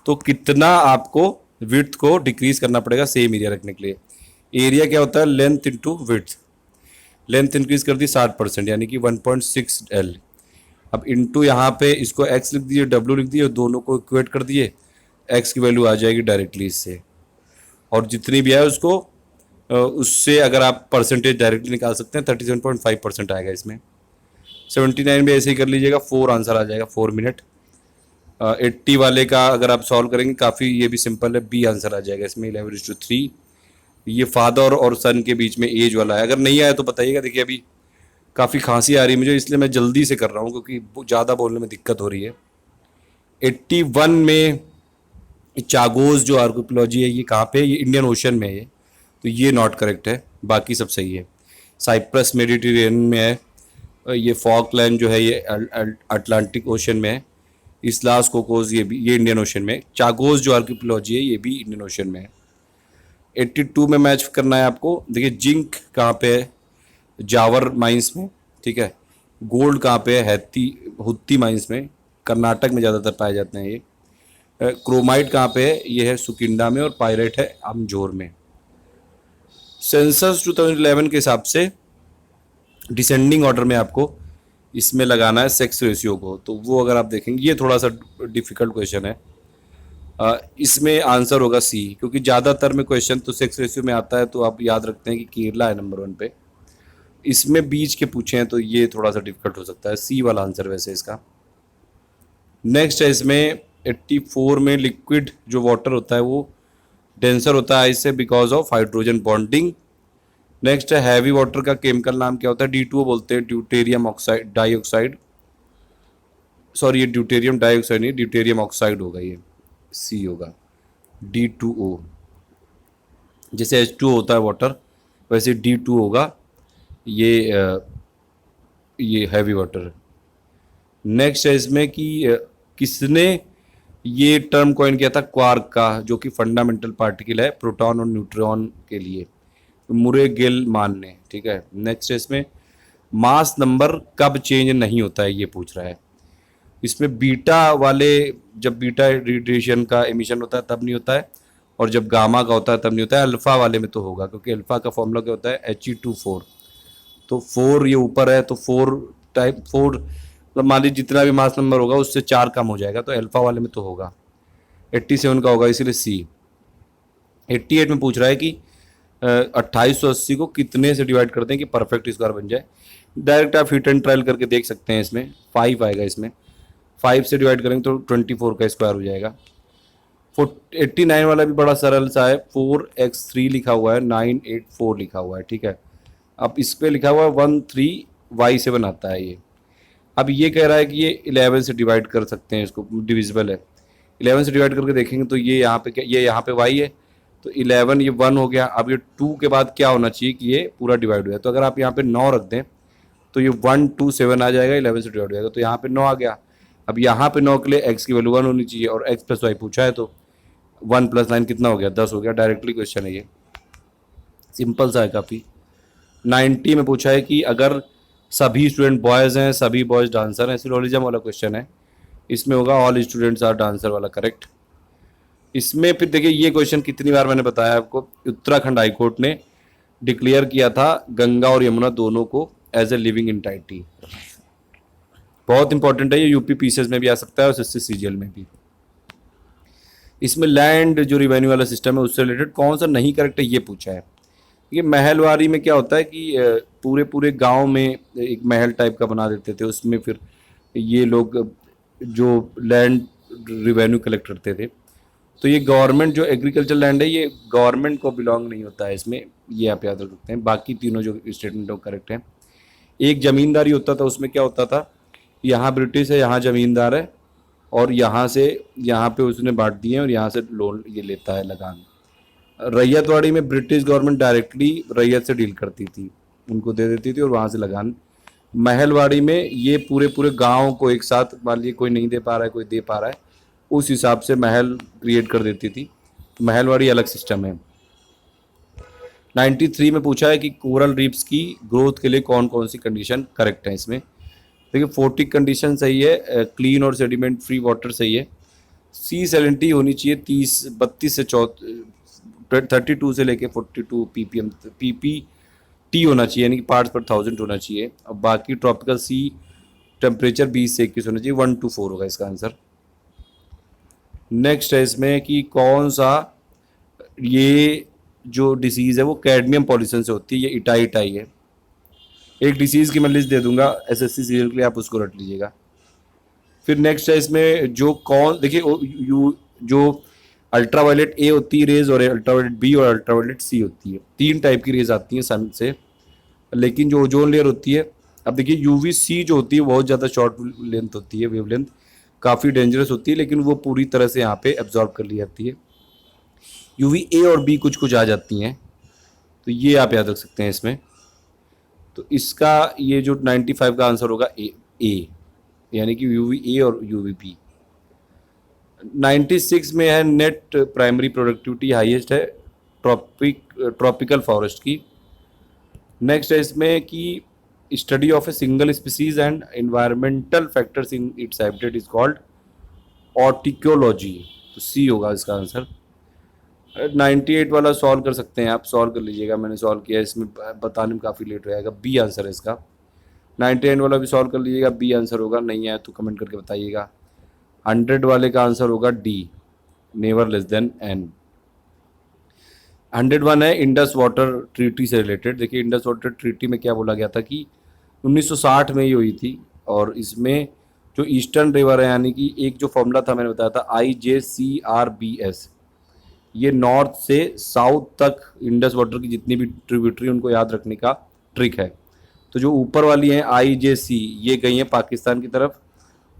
तो कितना आपको विड्थ को डिक्रीज करना पड़ेगा सेम एरिया रखने के लिए। एरिया क्या होता है, length into width. Length increase कर दी 60%, यानी कि 1.6 L। अब इंटू यहाँ पे इसको x लिख दिए, w लिख दिए, दोनों को इक्वेट कर दिए, x की वैल्यू आ जाएगी डायरेक्टली इससे। और जितनी भी है उसको उससे अगर आप परसेंटेज डायरेक्टली निकाल सकते हैं, 37.5% आएगा इसमें। 79 भी ऐसे ही कर लीजिएगा, 4 आंसर आ जाएगा, 4 मिनट। 80 वाले का अगर आप सॉल्व करेंगे काफ़ी, ये भी सिंपल है, बी आंसर आ जाएगा इसमें, 11:3। ये फादर और सन के बीच में एज वाला है, अगर नहीं आया तो बताइएगा। देखिए अभी काफ़ी खांसी आ रही है मुझे, इसलिए मैं जल्दी से कर रहा हूँ क्योंकि ज़्यादा बोलने में दिक्कत हो रही है। 81 में चागोस जो आर्कोपोलॉजी है ये कहाँ पे है, ये इंडियन ओशन में है ये, तो ये नॉट करेक्ट है, बाकी सब सही है। साइप्रस मेडिटेरियन में है, ये फॉकलैंड जो है ये अटलांटिक ओशन में है। इस्लास कोकोस ये इंडियन ओशन में है। चागोस जो आर्कोपोलॉजी है ये भी इंडियन ओशन में है। 82 में मैच करना है आपको। देखिए जिंक कहाँ पे है, जावर माइंस में, ठीक है। गोल्ड कहाँ पे है, हुत्ती माइंस में, कर्नाटक में ज़्यादातर पाए जाते हैं ये। क्रोमाइट कहाँ पे है, ये है सुकिंडा में, और पायरेट है अमजोर में। सेंसस 2011 के हिसाब से डिसेंडिंग ऑर्डर में आपको इसमें लगाना है सेक्स रेशियो को, तो वो अगर आप देखेंगे ये थोड़ा सा डिफिकल्ट क्वेश्चन है। इसमें आंसर होगा सी, क्योंकि ज़्यादातर में क्वेश्चन तो सेक्स रेशियो में आता है, तो आप याद रखते हैं कि केरला है नंबर 1 पे। इसमें बीच के पूछे हैं तो ये थोड़ा सा डिफिकल्ट हो सकता है, सी वाला आंसर वैसे इसका। नेक्स्ट है इसमें 84 में लिक्विड जो वाटर होता है वो डेंसर होता है इससे because of hydrogen bonding. Next है हैवी वाटर का केमिकल नाम क्या होता है, D2O बोलते हैं, ड्यूटेरियम ऑक्साइड डाइऑक्साइड, सॉरी ये ड्यूटेरियम डाइऑक्साइड नहीं, ड्यूटेरियम ऑक्साइड होगा, ये सी होगा, D2O। जैसे H2O होता है वाटर, वैसे D2 होगा, ये हैवी वाटर। नेक्स्ट है इसमें कि किसने ये टर्म कॉइन किया था क्वार्क का, जो कि फंडामेंटल पार्टिकल है प्रोटॉन और न्यूट्रॉन के लिए, मुरे गेल-मान ने, ठीक है। नेक्स्ट है इसमें मास नंबर कब चेंज नहीं होता है, ये पूछ रहा है। इसमें बीटा वाले, जब बीटा रेडिएशन का एमिशन होता है तब नहीं होता है, और जब गामा का होता है तब नहीं होता है। अल्फ़ा वाले में तो होगा, क्योंकि अल्फ़ा का फॉर्मूला क्या होता है, He2 4, तो 4 ये ऊपर है, तो 4 मतलब मान लीजिए जितना भी मास नंबर होगा उससे 4 कम हो जाएगा, तो अल्फ़ा वाले में तो होगा। 87 का होगा, इसीलिए सी। 88 में पूछ रहा है कि 2880 को कितने से डिवाइड करते हैं कि परफेक्ट स्क्वायर बन जाए। डायरेक्ट आप हिट एंड ट्रायल करके देख सकते हैं, इसमें 5 आएगा, इसमें 5 से डिवाइड करेंगे तो 24 का स्क्वायर हो जाएगा। 89 वाला भी बड़ा सरल सा है, 4x3 लिखा हुआ है, 984 लिखा हुआ है, ठीक है। अब इस पर लिखा हुआ है 13y7 आता है ये। अब ये कह रहा है कि ये 11 से डिवाइड कर सकते हैं, इसको डिविजिबल है। 11 से डिवाइड करके देखेंगे तो ये यहाँ पे क्या, ये यहाँ पे y है, तो 11 ये 1 हो गया। अब ये 2 के बाद क्या होना चाहिए कि ये पूरा डिवाइड हो जाए, तो अगर आप यहाँ पे 9 रख दें तो ये 1 2 7 आ जाएगा, 11 से डिवाइड हो जाएगा, तो यहाँ पे 9 आ गया। अब यहाँ पे 9 के लिए x की वैल्यू 1 होनी चाहिए, और x + y पूछा है, तो 1 + 9 कितना हो गया, 10 हो गया। डायरेक्टली क्वेश्चन है ये, सिंपल सा है काफ़ी। 90 में पूछा है कि अगर सभी स्टूडेंट बॉयज़ हैं, सभी बॉयज़ डांसर हैं, सिलोजिज्म वाला क्वेश्चन है, इसमें होगा ऑल स्टूडेंट्स आर डांसर वाला करेक्ट। इसमें फिर देखिए ये क्वेश्चन कितनी बार मैंने बताया आपको, उत्तराखंड हाईकोर्ट ने डिक्लेयर किया था गंगा और यमुना दोनों को एज ए लिविंग एंटाइटी। बहुत इंपॉर्टेंट है ये, यूपी पीसीएस में भी आ सकता है और CGL में भी। इसमें लैंड जो रिवेन्यू वाला सिस्टम है उससे रिलेटेड कौन सा नहीं करेक्ट है, ये पूछा है। ये महलवारी में क्या होता है कि पूरे पूरे गांव में एक महल टाइप का बना देते थे, उसमें फिर ये लोग जो लैंड रिवेन्यू कलेक्ट करते थे, तो ये गवर्नमेंट जो एग्रीकल्चर लैंड है ये गवर्नमेंट को बिलोंग नहीं होता है इसमें, ये आप याद रख सकते हैं। बाकी तीनों जो स्टेटमेंट है करेक्ट है। एक जमींदारी होता था, उसमें क्या होता था, यहाँ ब्रिटिश है, यहाँ जमींदार है, और यहाँ से यहाँ पे उसने बांट दिए और यहाँ से लोन ये लेता है लगान। रैयतवाड़ी में ब्रिटिश गवर्नमेंट डायरेक्टली रैयत से डील करती थी, उनको दे देती थी और वहाँ से लगान। महलवाड़ी में ये पूरे पूरे गांव को एक साथ, मान लीजिए कोई नहीं दे पा रहा है कोई दे पा रहा है, उस हिसाब से महल क्रिएट कर देती थी। महलवाड़ी अलग सिस्टम है। 93 में पूछा है कि कोरल रीफ्स की ग्रोथ के लिए कौन कौन सी कंडीशन करेक्ट है इसमें। देखिए 40 कंडीशन सही है, क्लीन और सेडिमेंट फ्री वाटर सही है, सी सैलिनिटी होनी चाहिए 32 से 32 से लेके 42 ppm ppt होना चाहिए, यानी कि पार्ट्स पर 1000 होना चाहिए। अब बाकी ट्रॉपिकल सी टेम्परेचर 20 से 21 होना चाहिए, 1 to 4 होगा इसका आंसर। नेक्स्ट है इसमें कि कौन सा, ये जो डिसीज़ है वो कैडमियम पॉल्यूशन से होती है, ये इटाई इटाई है। एक डिसीज़ की मैं लिस्ट दे दूंगा एसएससी सीरियल के लिए, आप उसको रट लीजिएगा। फिर नेक्स्ट है इसमें जो कौन, देखिए यू जो अल्ट्रावायलेट ए होती है रेज, और अल्ट्रावायलेट बी और अल्ट्रावायलेट सी होती है, 3 टाइप की रेज आती हैं सन से। लेकिन जो ओजोन लेयर होती है, अब देखिए यूवी सी जो होती है बहुत ज़्यादा शॉर्ट लेंथ होती है, वेवलेंथ काफ़ी डेंजरस होती है, लेकिन वो पूरी तरह से यहाँ पे एब्जॉर्ब कर ली जाती है। यूवी ए और बी कुछ कुछ आ जाती हैं, तो ये आप याद रख सकते हैं इसमें। तो इसका ये जो 95 का आंसर होगा ए, यानी कि यूवी ए और यूवी बी। 96 में है नेट प्राइमरी प्रोडक्टिविटी हाईएस्ट है ट्रॉपिकल फॉरेस्ट की। नेक्स्ट है इसमें कि study of a single species and environmental factors in its habitat is called autecology, तो सी होगा इसका आंसर। 98 वाला सॉल्व कर सकते हैं आप, सॉल्व कर लीजिएगा, मैंने सॉल्व किया, इसमें बताने में काफ़ी लेट हो जाएगा, बी आंसर है इसका। 99 वाला भी सॉल्व कर लीजिएगा, बी आंसर होगा, नहीं आया तो कमेंट करके बताइएगा। 100 वाले का आंसर होगा D, never less than N. 101 है इंडस वाटर ट्रीटी से रिलेटेड। देखिए इंडस वाटर ट्रीटी में क्या बोला गया था कि 1960 में ही हुई थी, और इसमें जो ईस्टर्न रिवर है, यानी कि एक जो फॉर्मूला था मैंने बताया था IJCRBS, ये नॉर्थ से साउथ तक इंडस वाटर की जितनी भी ट्रिब्यूटरी उनको याद रखने का ट्रिक है। तो जो ऊपर वाली हैं IJC, ये गई हैं पाकिस्तान की तरफ,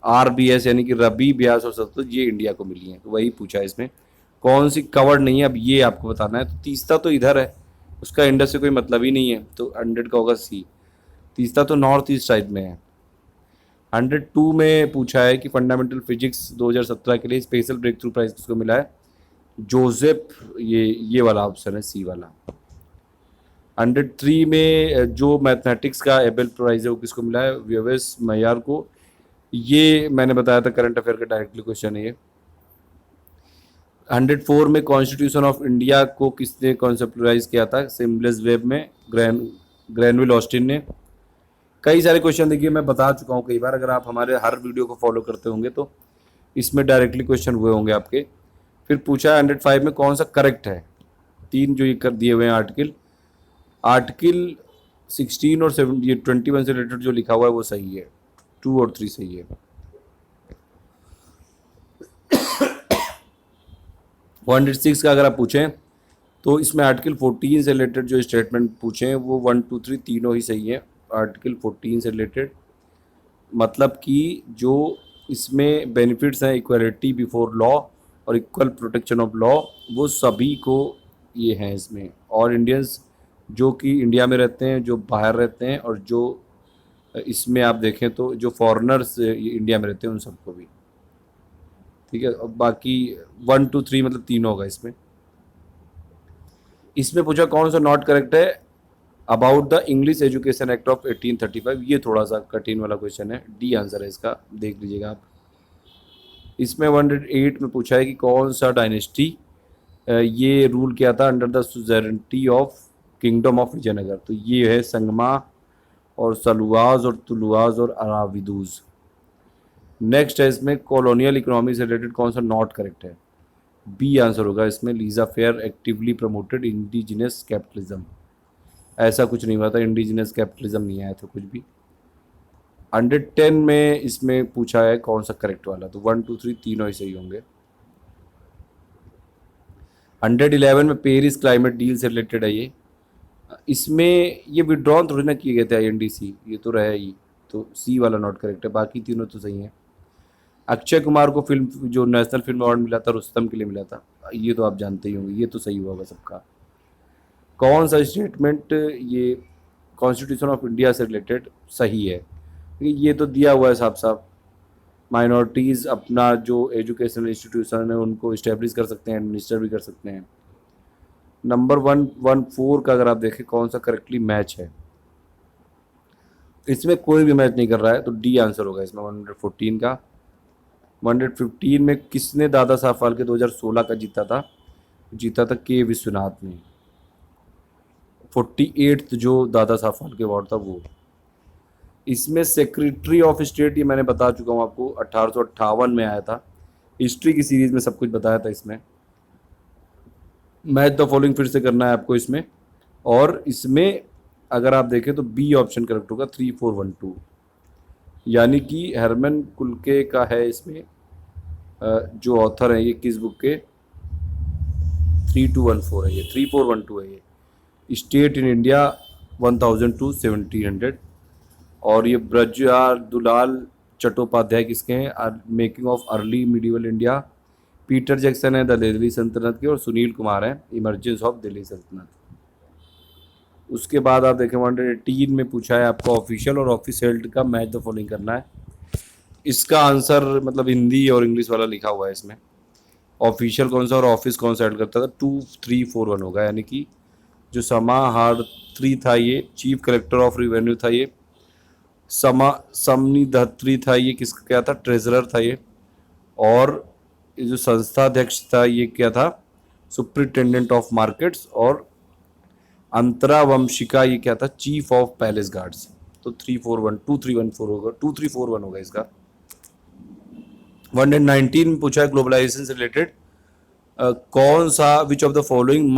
RBS यानी कि रबी, ब्यास और सतलुज ये इंडिया को मिली हैं। तो वही पूछा है इसमें कौन सी कवर्ड नहीं है, अब ये आपको बताना है। तो तीसरा तो इधर है, उसका इंडस से कोई मतलब ही नहीं है, तो 100 का होगा सी। तीसरा तो नॉर्थ ईस्ट साइड में है। 102 में पूछा है कि फंडामेंटल फिजिक्स 2017 के लिए स्पेशल ब्रेक थ्रू प्राइज किसको मिला है, जोसेफ, ये वाला ऑप्शन है सी वाला। 103 में जो मैथमेटिक्स का एबेल प्राइज है वो किसको मिला है, व्यवेस मैयार को, ये मैंने बताया था करंट अफेयर का डायरेक्टली क्वेश्चन है ये। 104 में कॉन्स्टिट्यूशन ऑफ इंडिया को किसने कॉन्सेप्टलाइज किया था, सिम्बलेस वेब में ग्रैनविल ऑस्टिन ने। कई सारे क्वेश्चन देखिए मैं बता चुका हूँ कई बार, अगर आप हमारे हर वीडियो को फॉलो करते होंगे तो इसमें डायरेक्टली क्वेश्चन हुए होंगे आपके। फिर पूछा है 105 में कौन सा करेक्ट है, 3 जो ये कर दिए हुए हैं आर्टिकल 16 और 21 से रिलेटेड जो लिखा हुआ है वो सही है, 2 और 3 सही है। 106 का अगर आप पूछें तो इसमें आर्टिकल 14 से रिलेटेड जो स्टेटमेंट पूछे हैं वो 1 2 3 तीनों ही सही है। आर्टिकल 14 से रिलेटेड मतलब कि जो इसमें बेनिफिट्स हैं, इक्वलिटी बिफोर लॉ और इक्वल प्रोटेक्शन ऑफ लॉ, वो सभी को ये हैं इसमें। और इंडियंस जो कि इंडिया में रहते हैं, जो बाहर रहते हैं, और जो इसमें आप देखें तो जो फॉरेनर्स इंडिया में रहते हैं उन सबको भी, ठीक है। और बाकी 1 2 3 मतलब तीनों होगा इसमें। इसमें पूछा कौन सा नॉट करेक्ट है about the English education act of 1835, ये थोड़ा सा कठिन वाला क्वेश्चन है, डी आंसर है इसका, देख लीजिएगा आप। इसमें 108 में पूछा है कि कौन सा डायनेस्टी ये रूल किया था under the suzerainty of kingdom of Vijayanagar, तो ये है संगमा और सलुआज और तुलुआज और अराविदूज। नेक्स्ट है इसमें कॉलोनियल इकोनॉमी से रिलेटेड कौन सा नॉट करेक्ट है, बी आंसर होगा इसमें, Lisa fair actively promoted indigenous capitalism, ऐसा कुछ नहीं हुआ था, इंडिजिनस कैपिटलिज्म नहीं आया था कुछ भी। 110 में इसमें पूछा है कौन सा करेक्ट वाला, तो 1 2 3 तीनों ही सही होंगे। 111 में पेरिस क्लाइमेट डील से रिलेटेड है ये, इसमें ये विड्रॉन थोड़ी ना किए गए थे INDC, ये तो रहा ही, तो सी वाला नॉट करेक्ट है, बाकी तीनों तो सही हैं। अक्षय कुमार को फिल्म जो नेशनल फिल्म अवार्ड मिला था रुस्तम के लिए मिला था, ये तो आप जानते ही होंगे, ये तो सही हुआ होगा सबका। कौन सा स्टेटमेंट ये कॉन्स्टिट्यूशन ऑफ इंडिया से रिलेटेड सही है, क्योंकि ये तो दिया हुआ है साफ साफ। माइनॉरिटीज़ अपना जो एजुकेशनल इंस्टीट्यूशन है उनको इस्टेब्लिश कर सकते हैं, एडमिनिस्टर भी कर सकते हैं। नंबर 114 का अगर आप देखें कौन सा करेक्टली मैच है, इसमें कोई भी मैच नहीं कर रहा है, तो डी आंसर होगा इसमें 114 का। 115 में किसने दादा साहब फाल्के 2016 का जीता था के विश्वनाथ ने। 48th जो दादा साहब फाल्के अवार्ड था वो। इसमें सेक्रेटरी ऑफ स्टेट, ये मैंने बता चुका हूँ आपको, 1858 में आया था। हिस्ट्री की सीरीज में सब कुछ बताया था इसमें। मैच द फॉलोइंग फिर से करना है आपको इसमें, और इसमें अगर आप देखें तो बी ऑप्शन करेक्ट होगा 3412, यानी कि हरमन कुलके का है इसमें जो ऑथर है, ये किस बुक के, 3214 है ये, 3412 है ये। स्टेट इन इंडिया 1000 to 1700, और ये ब्रजयार दुलाल चट्टोपाध्याय किसके हैं, making of early medieval India. Peter Jackson है द दिल्ली सल्तनत के, और सुनील कुमार है इमरजेंस ऑफ दिल्ली सल्तनत। उसके बाद आप देखें 118 में पूछा है आपको ऑफिशियल और ऑफिस हेल्ड का मैच द फॉलोइंग करना है। इसका आंसर मतलब हिंदी और इंग्लिश वाला लिखा हुआ है इसमें। ऑफिशियल कौन सा और ऑफिस कौन सा हेल्ड करता था, 2341 होगा, यानी कि जो समाहर्त्री था ये चीफ कलेक्टर ऑफ रिवेन्यू था ये। समनिधत्री था ये किसका क्या था, ट्रेजरर था ये। और ये जो संस्था अध्यक्ष था ये क्या था, सुप्रिटेंडेंट ऑफ मार्केट्स। और अंतरावंशिका ये क्या था, चीफ ऑफ पैलेस गार्ड्स। तो 2314 होगा, 2341 होगा इसका। 119 में पूछा है ग्लोबलाइजेशन से रिलेटेड कौन सा, which of the following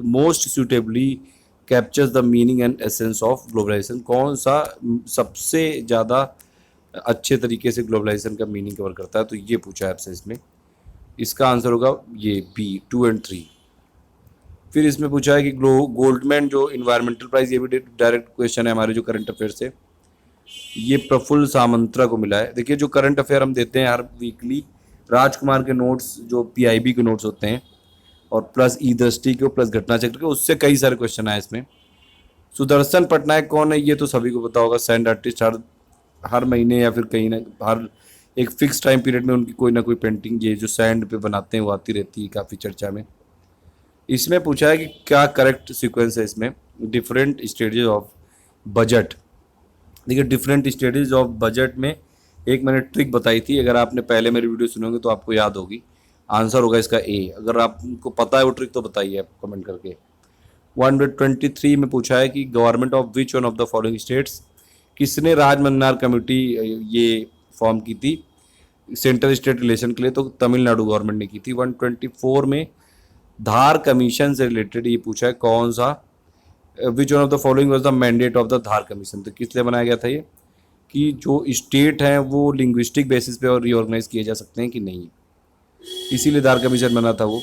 most suitably captures the meaning and essence of globalisation, कौन सा सबसे ज़्यादा अच्छे तरीके से ग्लोबलाइजेशन का मीनिंग कवर करता है, तो ये पूछा है आपसे इसमें। इसका आंसर होगा ये बी 2 और 3। फिर इसमें पूछा है कि गोल्डमैन जो इन्वायरमेंटल प्राइज, ये भी डायरेक्ट क्वेश्चन है हमारे जो करंट अफेयर से, ये प्रफुल्ल सामंत्रा को मिला है। देखिए जो करंट अफेयर हम देते हैं हर वीकली, राजकुमार के नोट्स जो पीआईबी के नोट्स होते हैं, और प्लस ई दृष्टि के, प्लस घटना चक्र के, उससे कई सारे क्वेश्चन आए इसमें। सुदर्शन पटनायक कौन है, ये तो सभी को पता होगा, सैंड आर्टिस्ट। हर महीने या फिर कहीं ना हर एक फिक्स टाइम पीरियड में उनकी कोई ना कोई पेंटिंग ये जो सैंड पे बनाते हैं वो आती रहती है, काफ़ी चर्चा में। इसमें पूछा है कि क्या करेक्ट सीक्वेंस है इसमें, डिफरेंट स्टेजेस ऑफ बजट। देखिए डिफरेंट स्टेजेस ऑफ बजट में एक मैंने ट्रिक बताई थी, अगर आपने पहले मेरी वीडियो सुनी होगी तो आपको याद होगी। आंसर होगा इसका ए। अगर आपको पता है वो ट्रिक तो बताइए आप कमेंट करके। 123 में पूछा है कि government of which one of the following states, किसने राजमन्नार कमेटी ये फॉर्म की थी सेंट्रल स्टेट रिलेशन के लिए, तो तमिलनाडु गवर्नमेंट ने की थी। 124 में धार कमीशन से रिलेटेड ये पूछा है कौन सा, विच one of the following was the mandate of the Dhar commission, तो किस लिए बनाया गया था ये, कि जो स्टेट हैं वो लिंग्विस्टिक बेसिस पे और रीऑर्गेनाइज किए जा सकते हैं कि नहीं, इसीलिए धार कमीशन बना था वो।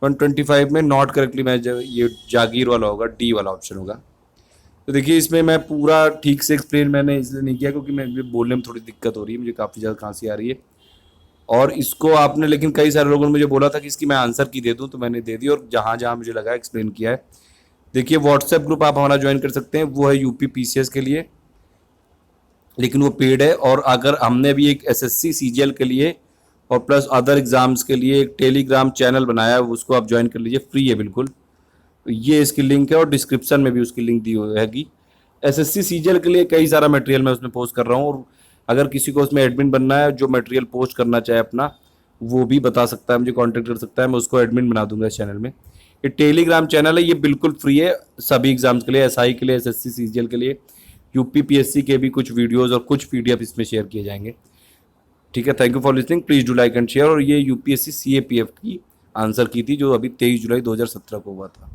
125 में नॉट करेक्टली मैच, ये जागीर वाला होगा, डी वाला ऑप्शन होगा। तो देखिए इसमें मैं पूरा ठीक से एक्सप्लेन मैंने इसलिए नहीं किया क्योंकि मुझे बोलने में थोड़ी दिक्कत हो रही है, मुझे काफ़ी ज़्यादा खांसी आ रही है। और इसको आपने, लेकिन कई सारे लोगों ने मुझे बोला था कि इसकी मैं आंसर की दे दूं, तो मैंने दे दी, और जहाँ जहाँ मुझे लगा एक्सप्लेन किया है। देखिए व्हाट्सएप ग्रुप आप हमारा ज्वाइन कर सकते हैं, वो है यूपी पीसीएस के लिए, लेकिन वो पेड है। और अगर हमने भी एक एसएससी सीजीएल के लिए और प्लस अदर एग्जाम्स के लिए एक टेलीग्राम चैनल बनाया है, उसको आप ज्वाइन कर लीजिए, फ्री है बिल्कुल। ये इसकी लिंक है और डिस्क्रिप्शन में भी उसकी लिंक दी रहेगी। एसएससी सीजीएल के लिए कई सारा मटेरियल मैं उसमें पोस्ट कर रहा हूँ, और अगर किसी को उसमें एडमिन बनना है, जो मटेरियल पोस्ट करना चाहे अपना, वो भी बता सकता है, मुझे कांटेक्ट कर सकता है, मैं उसको एडमिन बना दूंगा इस चैनल में। ये टेलीग्राम चैनल है, ये बिल्कुल फ्री है सभी एग्जाम्स के लिए, एसआई के लिए, एसएससी सीजीएल के लिए, यूपी पीएससी के भी कुछ वीडियोज़ और कुछ पीडीएफ इसमें शेयर किए जाएंगे। ठीक है, thank you for listening, please do like and share. और ये यूपीएससी सीएपीएफ की आंसर की थी जो अभी 23 जुलाई 2017 को हुआ था।